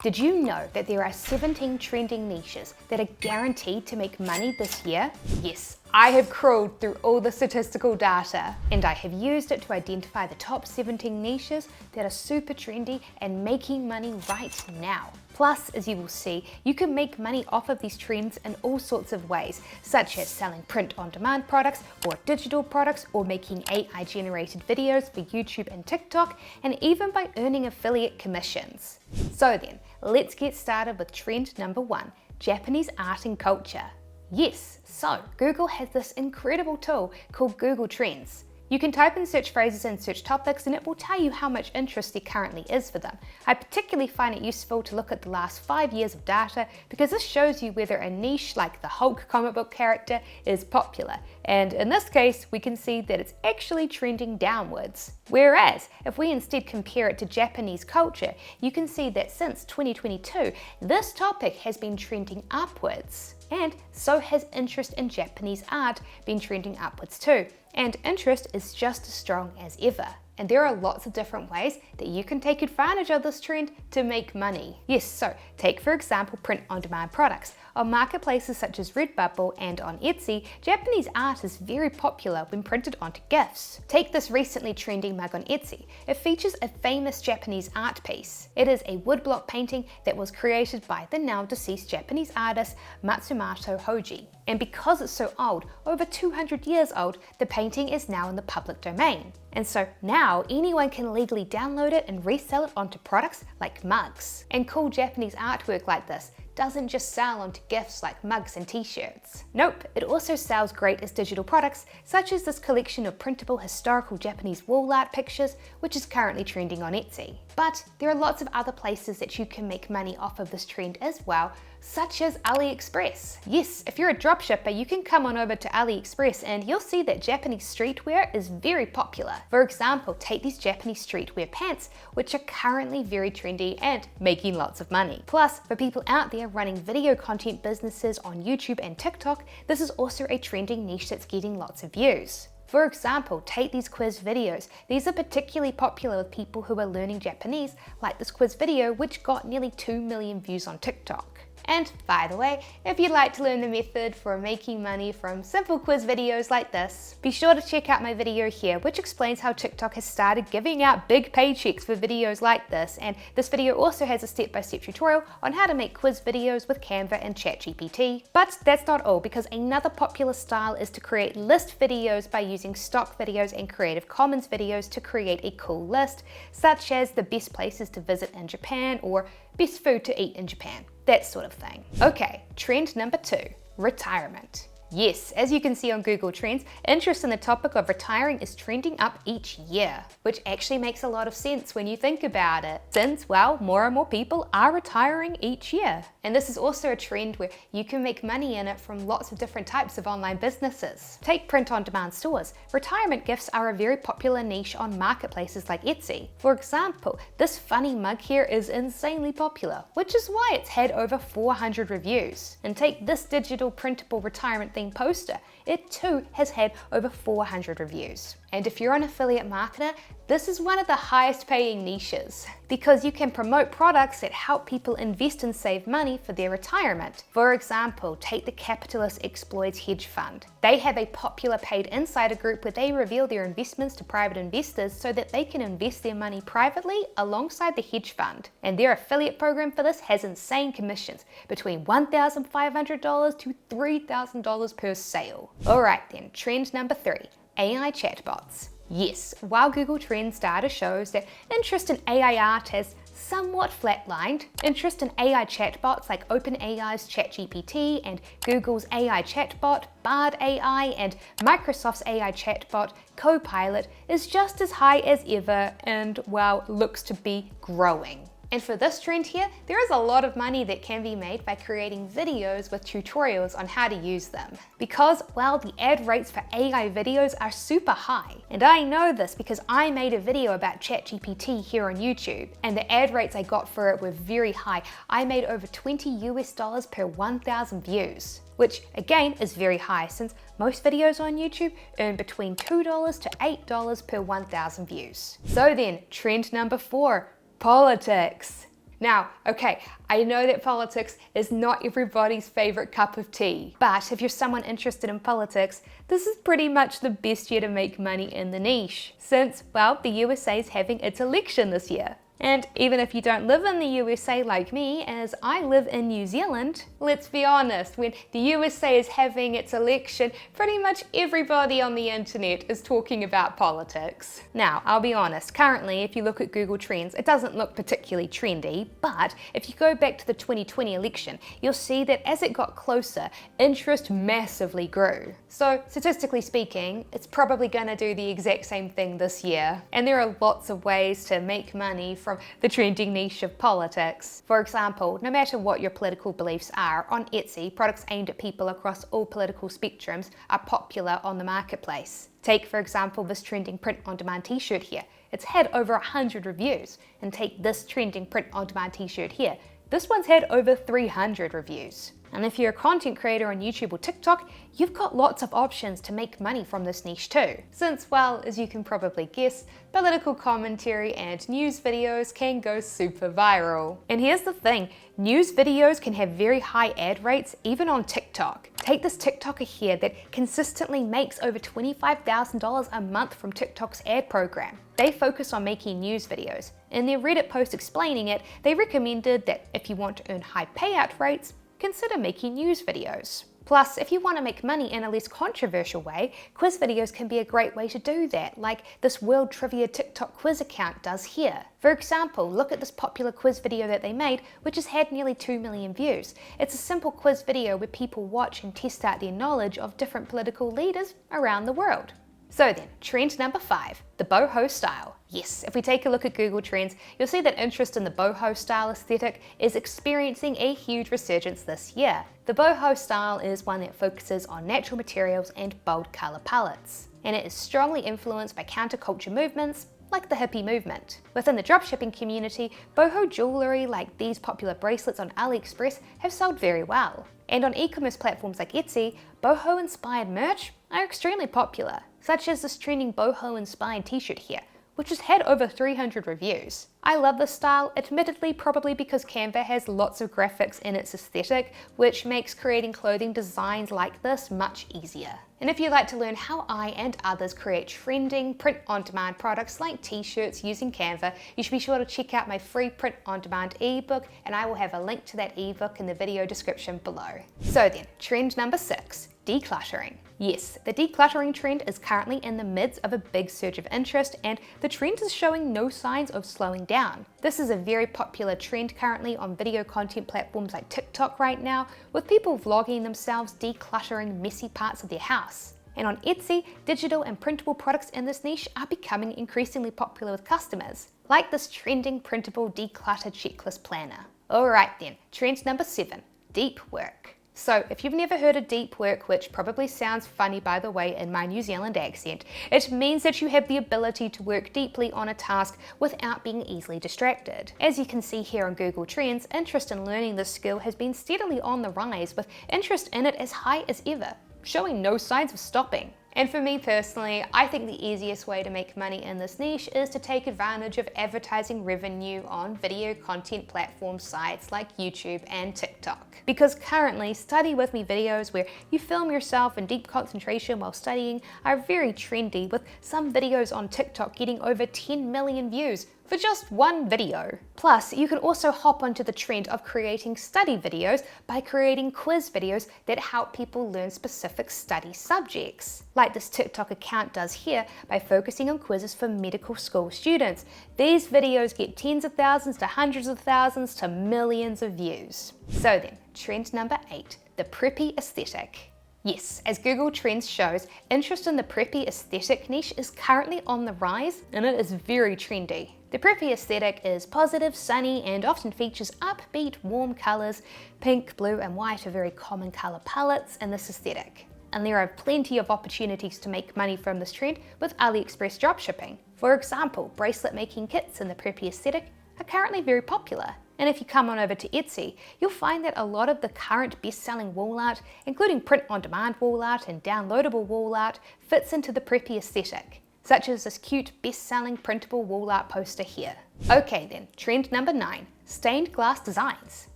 Did you know that there are 17 trending niches that are guaranteed to make money this year? Yes, I have crawled through all the statistical data and I have used it to identify the top 17 niches that are super trendy and making money right now. Plus, as you will see, you can make money off of these trends in all sorts of ways, such as selling print-on-demand products or digital products, or making AI-generated videos for YouTube and TikTok, and even by earning affiliate commissions. So then, let's get started with trend number 1, Japanese art and culture. Yes, so Google has this incredible tool called Google Trends. You can type in search phrases and search topics and it will tell you how much interest there currently is for them. I particularly find it useful to look at the last 5 years of data because this shows you whether a niche like the Hulk comic book character is popular. And in this case, we can see that it's actually trending downwards. Whereas, if we instead compare it to Japanese culture, you can see that since 2022, this topic has been trending upwards. And so has interest in Japanese art been trending upwards too. And interest is just as strong as ever. And there are lots of different ways that you can take advantage of this trend to make money. Yes, so take for example print-on-demand products. On marketplaces such as Redbubble and on Etsy, Japanese art is very popular when printed onto gifts. Take this recently trending mug on Etsy. It features a famous Japanese art piece. It is a woodblock painting that was created by the now deceased Japanese artist Matsumoto Hoji. And because it's so old, over 200 years old, the painting is now in the public domain. And so now anyone can legally download it and resell it onto products like mugs. And cool Japanese artwork like this doesn't just sell onto gifts like mugs and t-shirts. Nope, it also sells great as digital products, such as this collection of printable historical Japanese wall art pictures, which is currently trending on Etsy. But there are lots of other places that you can make money off of this trend as well, such as AliExpress. Yes, if you're a dropshipper, you can come on over to AliExpress and you'll see that Japanese streetwear is very popular. For example, take these Japanese streetwear pants, which are currently very trendy and making lots of money. Plus, for people out there running video content businesses on YouTube and TikTok, this is also a trending niche that's getting lots of views. For example, take these quiz videos. These are particularly popular with people who are learning Japanese, like this quiz video which got nearly 2 million views on TikTok. And by the way, if you'd like to learn the method for making money from simple quiz videos like this, be sure to check out my video here, which explains how TikTok has started giving out big paychecks for videos like this. And this video also has a step-by-step tutorial on how to make quiz videos with Canva and ChatGPT. But that's not all, because another popular style is to create list videos by using stock videos and Creative Commons videos to create a cool list, such as the best places to visit in Japan or best food to eat in Japan. That sort of thing. Okay, trend number 2, retirement. Yes, as you can see on Google Trends, interest in the topic of retiring is trending up each year, which actually makes a lot of sense when you think about it, since, well, more and more people are retiring each year. And this is also a trend where you can make money in it from lots of different types of online businesses. Take print-on-demand stores. Retirement gifts are a very popular niche on marketplaces like Etsy. For example, this funny mug here is insanely popular, which is why it's had over 400 reviews. And take this digital printable retirement poster. It too has had over 400 reviews. And if you're an affiliate marketer, this is one of the highest paying niches because you can promote products that help people invest and save money for their retirement. For example, take the Capitalist Exploits hedge fund. They have a popular paid insider group where they reveal their investments to private investors so that they can invest their money privately alongside the hedge fund. And their affiliate program for this has insane commissions, between $1,500 to $3,000 per sale. Alright then, trend number 3. AI chatbots. Yes, while Google Trends data shows that interest in AI art has somewhat flatlined, interest in AI chatbots like OpenAI's ChatGPT and Google's AI chatbot, Bard AI, and Microsoft's AI chatbot, Copilot, is just as high as ever and, well, looks to be growing. And for this trend here, there is a lot of money that can be made by creating videos with tutorials on how to use them. Because, well, the ad rates for AI videos are super high. And I know this because I made a video about ChatGPT here on YouTube, and the ad rates I got for it were very high. I made over $20 per 1,000 views, which again is very high since most videos on YouTube earn between $2 to $8 per 1,000 views. So then, trend number 4. Politics. Now, okay, I know that politics is not everybody's favorite cup of tea, but if you're someone interested in politics, this is pretty much the best year to make money in the niche, since, well, the USA is having its election this year. And even if you don't live in the USA like me, as I live in New Zealand, let's be honest, when the USA is having its election, pretty much everybody on the internet is talking about politics. Now, I'll be honest, currently if you look at Google Trends, it doesn't look particularly trendy, but if you go back to the 2020 election, you'll see that as it got closer, interest massively grew. So statistically speaking, it's probably gonna do the exact same thing this year. And there are lots of ways to make money from the trending niche of politics. For example, no matter what your political beliefs are, on Etsy, products aimed at people across all political spectrums are popular on the marketplace. Take, for example, this trending print-on-demand t-shirt here. It's had over 100 reviews. And take this trending print-on-demand t-shirt here. This one's had over 300 reviews. And if you're a content creator on YouTube or TikTok, you've got lots of options to make money from this niche too. Since, well, as you can probably guess, political commentary and news videos can go super viral. And here's the thing, news videos can have very high ad rates even on TikTok. Take this TikToker here that consistently makes over $25,000 a month from TikTok's ad program. They focus on making news videos. In their Reddit post explaining it, they recommended that if you want to earn high payout rates, consider making news videos. Plus, if you want to make money in a less controversial way, quiz videos can be a great way to do that, like this World Trivia TikTok quiz account does here. For example, look at this popular quiz video that they made, which has had nearly 2 million views. It's a simple quiz video where people watch and test out their knowledge of different political leaders around the world. So then, trend number 5, the boho style. Yes, if we take a look at Google Trends, you'll see that interest in the boho style aesthetic is experiencing a huge resurgence this year. The boho style is one that focuses on natural materials and bold color palettes, and it is strongly influenced by counterculture movements like the hippie movement. Within the dropshipping community, boho jewelry like these popular bracelets on AliExpress have sold very well. And on e-commerce platforms like Etsy, boho-inspired merch are extremely popular, such as this trending boho-inspired t-shirt here, which has had over 300 reviews. I love this style, admittedly probably because Canva has lots of graphics in its aesthetic, which makes creating clothing designs like this much easier. And if you'd like to learn how I and others create trending print-on-demand products like t-shirts using Canva, you should be sure to check out my free print-on-demand ebook, and I will have a link to that ebook in the video description below. So then, trend number 6, decluttering. Yes, the decluttering trend is currently in the midst of a big surge of interest, and the trend is showing no signs of slowing down. This is a very popular trend currently on video content platforms like TikTok right now, with people vlogging themselves decluttering messy parts of their house. And on Etsy, digital and printable products in this niche are becoming increasingly popular with customers, like this trending printable declutter checklist planner. Alright then, trend number 7, deep work. So if you've never heard of deep work, which probably sounds funny by the way in my New Zealand accent, it means that you have the ability to work deeply on a task without being easily distracted. As you can see here on Google Trends, interest in learning this skill has been steadily on the rise, with interest in it as high as ever, showing no signs of stopping. And for me personally, I think the easiest way to make money in this niche is to take advantage of advertising revenue on video content platform sites like YouTube and TikTok. Because currently, study with me videos where you film yourself in deep concentration while studying are very trendy, with some videos on TikTok getting over 10 million views for just one video. Plus, you can also hop onto the trend of creating study videos by creating quiz videos that help people learn specific study subjects, like this TikTok account does here by focusing on quizzes for medical school students. These videos get tens of thousands to hundreds of thousands to millions of views. So then, trend number 8, the preppy aesthetic. Yes, as Google Trends shows, interest in the preppy aesthetic niche is currently on the rise, and it is very trendy. The preppy aesthetic is positive, sunny, and often features upbeat, warm colours. Pink, blue, and white are very common colour palettes in this aesthetic. And there are plenty of opportunities to make money from this trend with AliExpress dropshipping. For example, bracelet making kits in the preppy aesthetic are currently very popular. And if you come on over to Etsy, you'll find that a lot of the current best-selling wall art, including print-on-demand wall art and downloadable wall art, fits into the preppy aesthetic. such as this cute best-selling printable wall art poster here. Okay then, trend number 9, stained glass designs.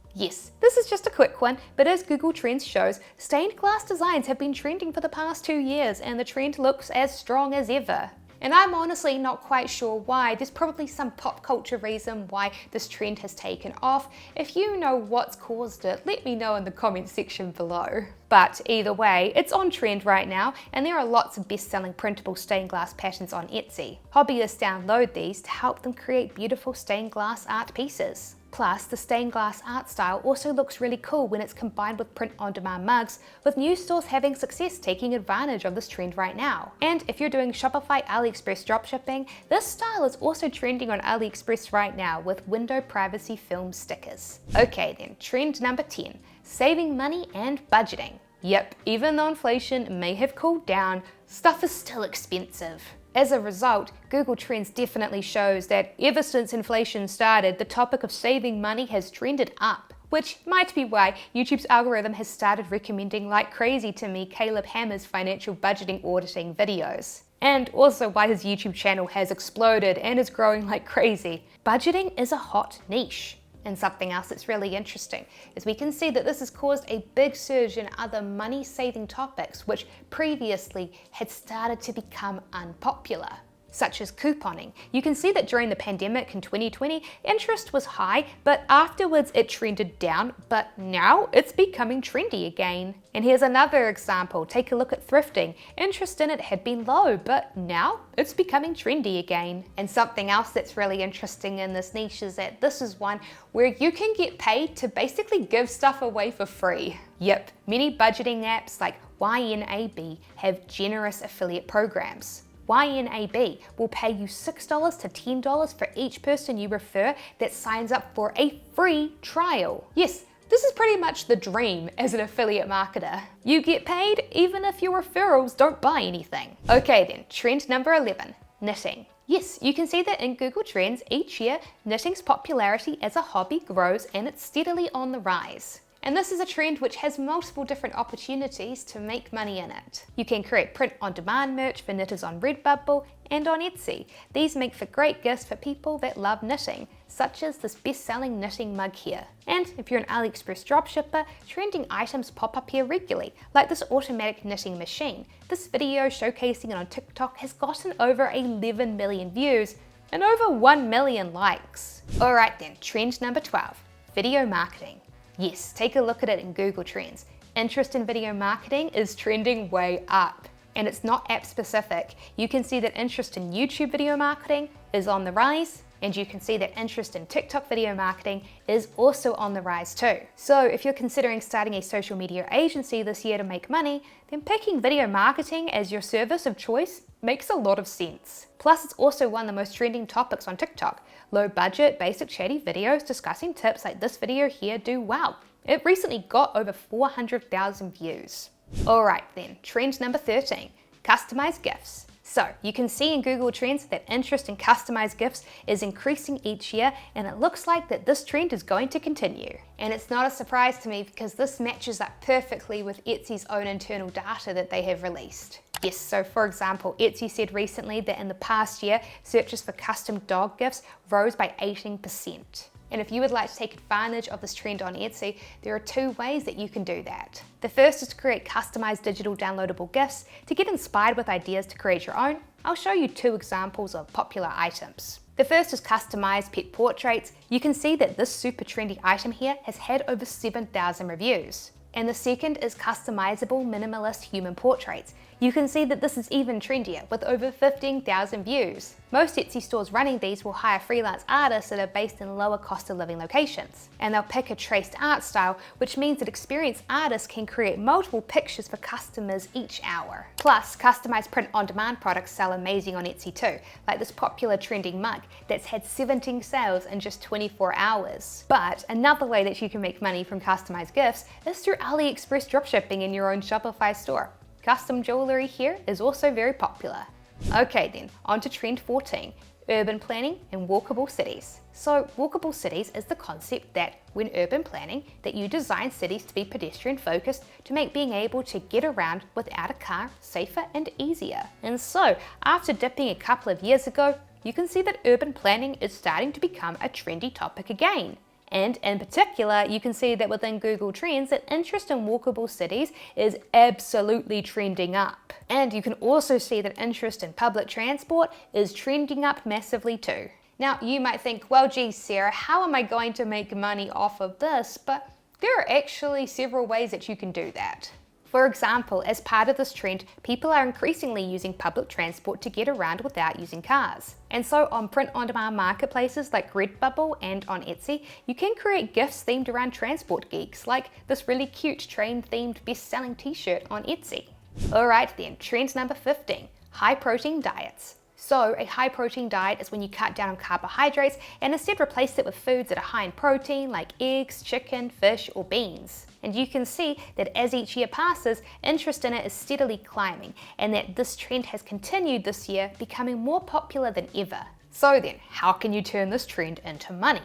Yes, this is just a quick one, but as Google Trends shows, stained glass designs have been trending for the past 2 years and the trend looks as strong as ever. And I'm honestly not quite sure why. There's probably some pop culture reason why this trend has taken off. If you know what's caused it, let me know in the comments section below. But either way, it's on trend right now, and there are lots of best-selling printable stained glass patterns on Etsy. Hobbyists download these to help them create beautiful stained glass art pieces. Plus, the stained glass art style also looks really cool when it's combined with print-on-demand mugs, with new stores having success taking advantage of this trend right now. And if you're doing Shopify AliExpress dropshipping, this style is also trending on AliExpress right now with window privacy film stickers. Okay then, trend number 10, saving money and budgeting. Yep, even though inflation may have cooled down, stuff is still expensive. As a result, Google Trends definitely shows that ever since inflation started, the topic of saving money has trended up, which might be why YouTube's algorithm has started recommending like crazy to me Caleb Hammer's financial budgeting auditing videos. And also why his YouTube channel has exploded and is growing like crazy. Budgeting is a hot niche. And something else that's really interesting is we can see that this has caused a big surge in other money-saving topics which previously had started to become unpopular, such as couponing. You can see that during the pandemic in 2020, interest was high, but afterwards it trended down, but now it's becoming trendy again. And here's another example. Take a look at thrifting. Interest in it had been low, but now it's becoming trendy again. And something else that's really interesting in this niche is that this is one where you can get paid to basically give stuff away for free. Yep, many budgeting apps like YNAB have generous affiliate programs. YNAB will pay you $6 to $10 for each person you refer that signs up for a free trial. Yes, this is pretty much the dream as an affiliate marketer. You get paid even if your referrals don't buy anything. Okay then, trend number 11, knitting. Yes, you can see that in Google Trends each year, knitting's popularity as a hobby grows and it's steadily on the rise. And this is a trend which has multiple different opportunities to make money in it. You can create print-on-demand merch for knitters on Redbubble and on Etsy. These make for great gifts for people that love knitting, such as this best-selling knitting mug here. And if you're an AliExpress dropshipper, trending items pop up here regularly, like this automatic knitting machine. This video showcasing it on TikTok has gotten over 11 million views and over 1 million likes. Alright then, trend number 12, video marketing. Yes, take a look at it in Google Trends. Interest in video marketing is trending way up. And it's not app specific. You can see that interest in YouTube video marketing is on the rise, and you can see that interest in TikTok video marketing is also on the rise too. So if you're considering starting a social media agency this year to make money, then picking video marketing as your service of choice makes a lot of sense. Plus, it's also one of the most trending topics on TikTok. Low budget, basic chatty videos discussing tips like this video here do well. It recently got over 400,000 views. Alright then, trend number 13, customized gifts. So you can see in Google Trends that interest in customized gifts is increasing each year, and it looks like that this trend is going to continue. And it's not a surprise to me because this matches up perfectly with Etsy's own internal data that they have released. Yes, so for example, Etsy said recently that in the past year, searches for custom dog gifts rose by 18%. And if you would like to take advantage of this trend on Etsy, there are 2 ways that you can do that. The first is to create customized digital downloadable gifts. To get inspired with ideas to create your own, I'll show you 2 examples of popular items. The first is customized pet portraits. You can see that this super trendy item here has had over 7,000 reviews. And the second is customizable minimalist human portraits. You can see that this is even trendier with over 15,000 views. Most Etsy stores running these will hire freelance artists that are based in lower cost of living locations. And they'll pick a traced art style, which means that experienced artists can create multiple pictures for customers each hour. Plus, customized print-on-demand products sell amazing on Etsy too, like this popular trending mug that's had 17 sales in just 24 hours. But another way that you can make money from customized gifts is through AliExpress dropshipping in your own Shopify store. Custom jewelry here is also very popular. Okay then, on to trend 14, urban planning and walkable cities. So walkable cities is the concept that when urban planning, that you design cities to be pedestrian focused to make being able to get around without a car safer and easier. And so after dipping a couple of years ago, you can see that urban planning is starting to become a trendy topic again. And in particular, you can see that within Google Trends that interest in walkable cities is absolutely trending up. And you can also see that interest in public transport is trending up massively too. Now you might think, well geez Sarah, how am I going to make money off of this? But there are actually several ways that you can do that. For example, as part of this trend, people are increasingly using public transport to get around without using cars. And so on print-on-demand marketplaces like Redbubble and on Etsy, you can create gifts themed around transport geeks, like this really cute train-themed best-selling t-shirt on Etsy. Alright then, trend number 15, high-protein diets. So a high-protein diet is when you cut down on carbohydrates and instead replace it with foods that are high in protein like eggs, chicken, fish, or beans. And you can see that as each year passes, interest in it is steadily climbing, and that this trend has continued this year, becoming more popular than ever. So then, how can you turn this trend into money?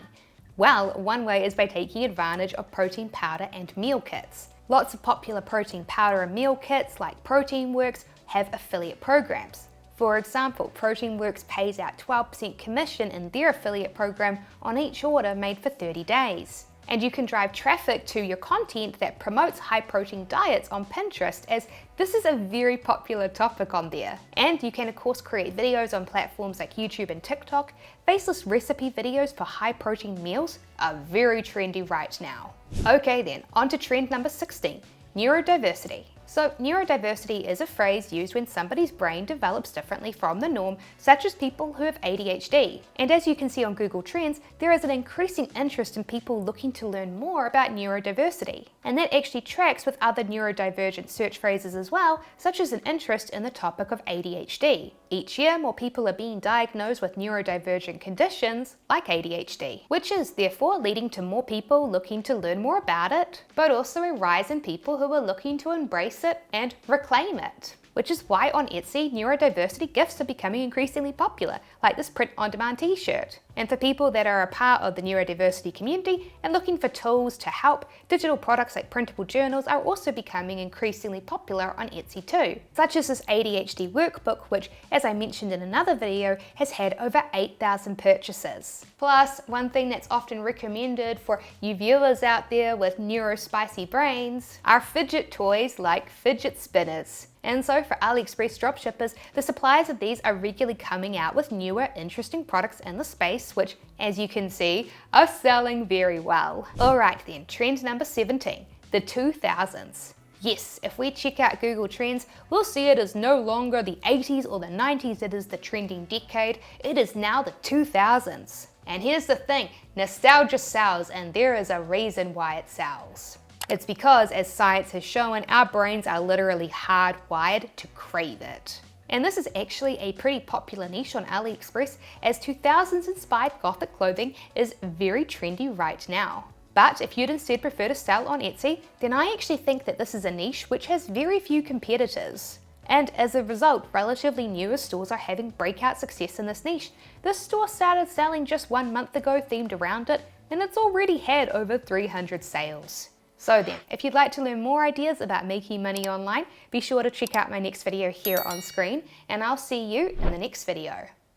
Well, one way is by taking advantage of protein powder and meal kits. Lots of popular protein powder and meal kits like Proteinworks have affiliate programs. For example, Proteinworks pays out 12% commission in their affiliate program on each order made for 30 days. And you can drive traffic to your content that promotes high protein diets on Pinterest, as this is a very popular topic on there. And you can of course create videos on platforms like YouTube and TikTok. Faceless recipe videos for high protein meals are very trendy right now. Okay then, on to trend number 16, neurodiversity. So neurodiversity is a phrase used when somebody's brain develops differently from the norm, such as people who have ADHD. And as you can see on Google Trends, there is an increasing interest in people looking to learn more about neurodiversity. And that actually tracks with other neurodivergent search phrases as well, such as an interest in the topic of ADHD. Each year, more people are being diagnosed with neurodivergent conditions like ADHD, which is therefore leading to more people looking to learn more about it, but also a rise in people who are looking to embrace it and reclaim it. Which is why on Etsy, neurodiversity gifts are becoming increasingly popular, like this print-on-demand t-shirt. And for people that are a part of the neurodiversity community and looking for tools to help, digital products like printable journals are also becoming increasingly popular on Etsy too, such as this ADHD workbook, which, as I mentioned in another video, has had over 8,000 purchases. Plus, one thing that's often recommended for you viewers out there with neurospicy brains are fidget toys like fidget spinners. And so for AliExpress dropshippers, the suppliers of these are regularly coming out with newer, interesting products in the space, which, as you can see, are selling very well. Alright then, trend number 17, the 2000s. Yes, if we check out Google Trends, we'll see it is no longer the 80s or the 90s that is the trending decade, it is now the 2000s. And here's the thing, nostalgia sells, and there is a reason why it sells. It's because, as science has shown, our brains are literally hardwired to crave it. And this is actually a pretty popular niche on AliExpress, as 2000s inspired gothic clothing is very trendy right now. But if you'd instead prefer to sell on Etsy, then I actually think that this is a niche which has very few competitors. And as a result, relatively newer stores are having breakout success in this niche. This store started selling just 1 month ago themed around it, and it's already had over 300 sales. So then, if you'd like to learn more ideas about making money online, be sure to check out my next video here on screen, and I'll see you in the next video.